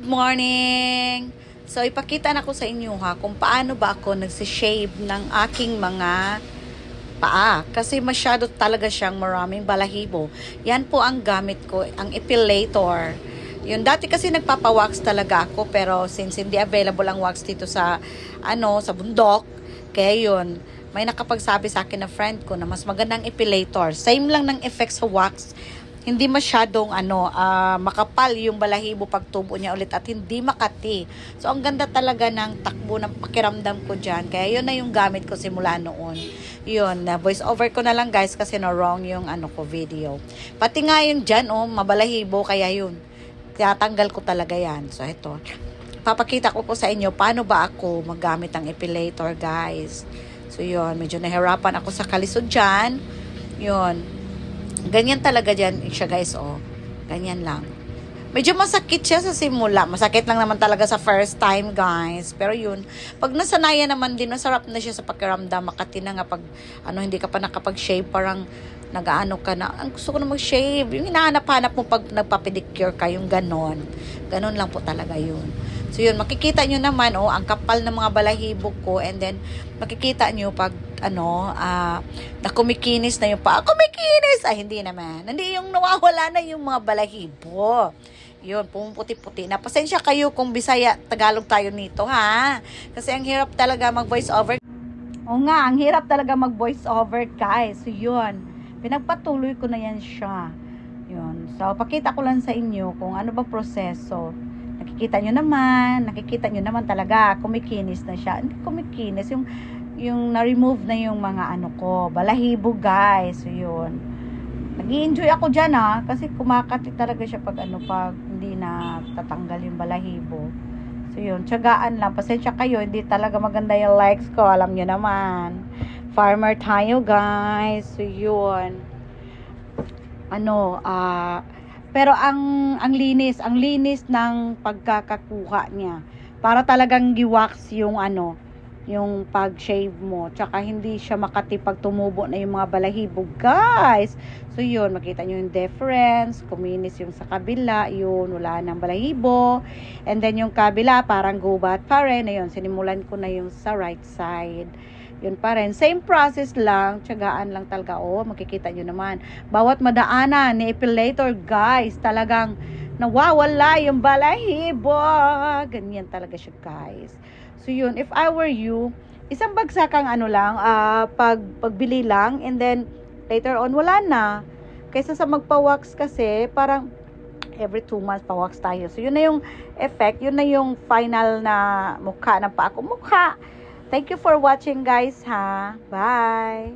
morning! So, ipakita na ko sa inyo ha kung paano ba ako nagsishave ng aking mga paa. Kasi masyado talaga siyang maraming balahibo. Yan po ang gamit ko, ang epilator. Yun, dati kasi nagpapawax talaga ako, pero since hindi available ang wax dito sa, sa bundok, kaya yun, may nakapagsabi sa akin na friend ko na mas magandang epilator. Same lang ng effect sa wax. Hindi masyadong makapal yung balahibo pag tubo niya ulit at hindi makati. So, ang ganda talaga ng takbo ng pakiramdam ko dyan. Kaya yun na yung gamit ko simula noon. Yun, voice over ko na lang guys kasi no wrong yung ko video. Pati nga yun dyan, mabalahibo, kaya yun. Tiyatanggal ko talaga yan. So, ito. Papakita ko po sa inyo paano ba ako maggamit ng epilator guys. So, yun. Medyo nahirapan ako sa kalisod dyan. Yun. Ganyan talaga dyan siya guys, Ganyan lang. Medyo masakit siya sa simula. Masakit lang naman talaga sa first time guys. Pero yun, pag nasanayan naman din, masarap na siya sa pakiramdam. Makati na nga pag, hindi ka pa nakapag-shave, parang nag-aano ka na, ang gusto ko na mag-shave. Yung hinahanap-hanap mo pag nagpa-pedicure ka, yung ganon. Ganon lang po talaga yun. So yun, makikita nyo naman, ang kapal ng mga balahibo ko. And then, makikita nyo pag, na kumikinis na yung paa. Kumikinis! Ay, hindi naman. Hindi yung nawawala na yung mga balahibo. Yun, pumuputi-puti na. Pasensya kayo kung Bisaya, Tagalog tayo nito, ha? Kasi ang hirap talaga mag-voice over. Oo nga, ang hirap talaga mag-voice over, guys. So, yun. Pinagpatuloy ko na yan siya. Yun. So, pakita ko lang sa inyo kung ano ba proseso. Nakikita nyo naman talaga, kumikinis na siya. Hindi kumikinis, yung na-remove na yung mga balahibo guys. So yun, nag-i-enjoy ako dyan kasi kumakati talaga siya pag pag hindi na tatanggal yung balahibo. So yun, tiyagaan lang, pasensya kayo, hindi talaga maganda yung likes ko, alam nyo naman, farmer tayo guys. So yun, pero ang linis ng pagkakakuha niya, para talagang giwax yung yung pag-shave mo. Tsaka hindi siya makati pag tumubo na yung mga balahibo, guys. So, yun. Makita nyo yung difference. Kuminis yung sa kabila. Yun, wala nang balahibo. And then, yung kabila, parang gubat pa rin. Ayun, sinimulan ko na yung sa right side. Yun pa rin. Same process lang. Tiyagaan lang talaga. Makikita nyo naman. Bawat madaanan ni epilator, guys, talagang nawawala yung balahibo. Ganyan talaga siya, guys. So yun, if I were you, isang bagsakang pagbili lang, and then later on wala na. Kaysa sa magpa-wax kasi, parang every 2 months pa-wax tayo. So yun na yung effect, yun na yung final na mukha ng paa ko. Thank you for watching guys ha. Bye!